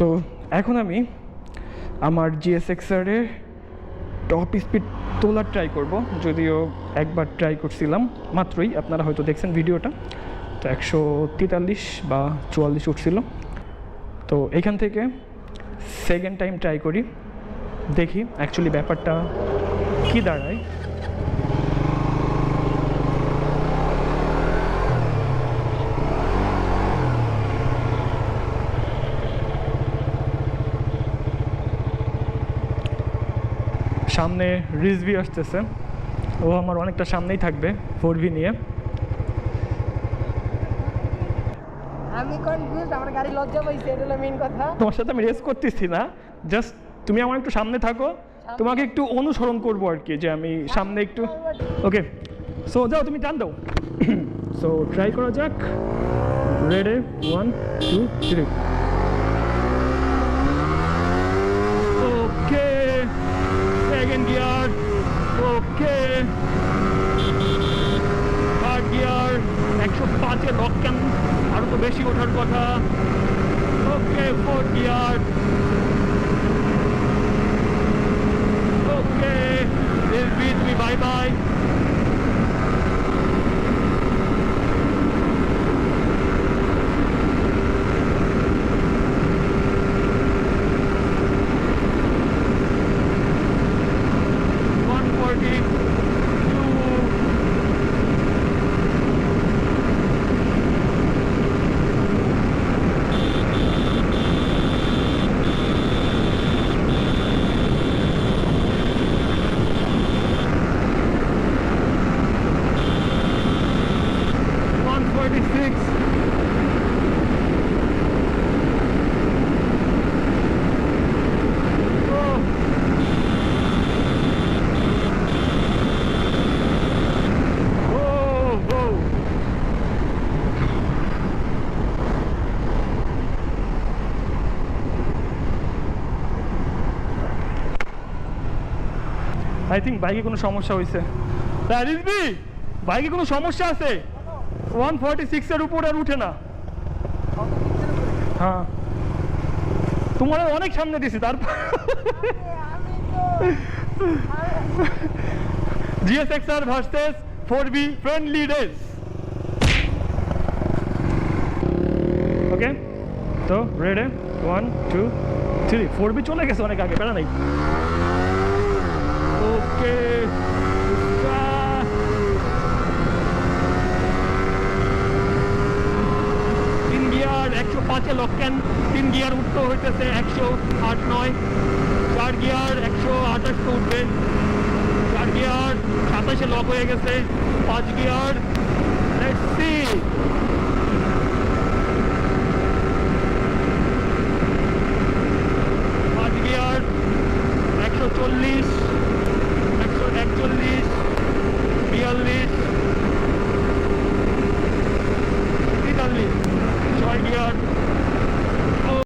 তো এখন আমি আমার GSX-R টপ স্পিড তোলার ট্রাই করব, যদিও একবার ট্রাই করছিলাম মাত্রই, আপনারা হয়তো দেখছেন ভিডিওটা। তো 143 বা 44 উঠছিল। তো এইখান থেকে সেকেন্ড টাইম ট্রাই করি, দেখি অ্যাকচুয়ালি ব্যাপারটা কী দাঁড়ায়। সামনে রিজভি আসতেছে, ও আমার অনেকটা সামনেই থাকবে 4V নিয়ে। আমি কনফিউজড, আমার গাড়ি লজ্জা পাইছে, এটা হলো মেইন কথা। তোমার সাথে আমি রেস করতেছি না, জাস্ট তুমি আমার একটু সামনে থাকো, তোমাকে একটু অনুসরণ করবো আর কি, যে আমি সামনে একটু। ওকে, সো যাও তুমি টান দাও। সো ট্রাই করা যাক। রেডি, 1 2 3। ওকে, সেকেন্ড গিয়ার। ওকে, থার্ড গিয়ার। 105-এ লক কেন, আরও তো বেশি ওঠার কথা। ওকে, ফোর্থ গিয়ার। ওকে, রিজভি তুমি বাই বাই। আই থিঙ্ক বাইকে কোনো সমস্যা হয়েছে। রিজভি, বাইকে কোনো সমস্যা আছে? 146-এর উপর আর উঠে না। হ্যাঁ, তোমার অনেক সামনে দিছি, তারপর GSX-R versus 4V friendly race. ওকে, তো রেডি, 1 2 3। 4V চলে গেছে অনেক আগে, বেড়া নাই। ওকে, তিন গিয়ার 105-এ লক কেন, 3 গিয়ার উঠতে হইতেছে 108 9। 4 গিয়ার 128 তো উঠবে। 4 গিয়ার 27-এ লক হয়ে গেছে। 5 গিয়ার, লেটস সি।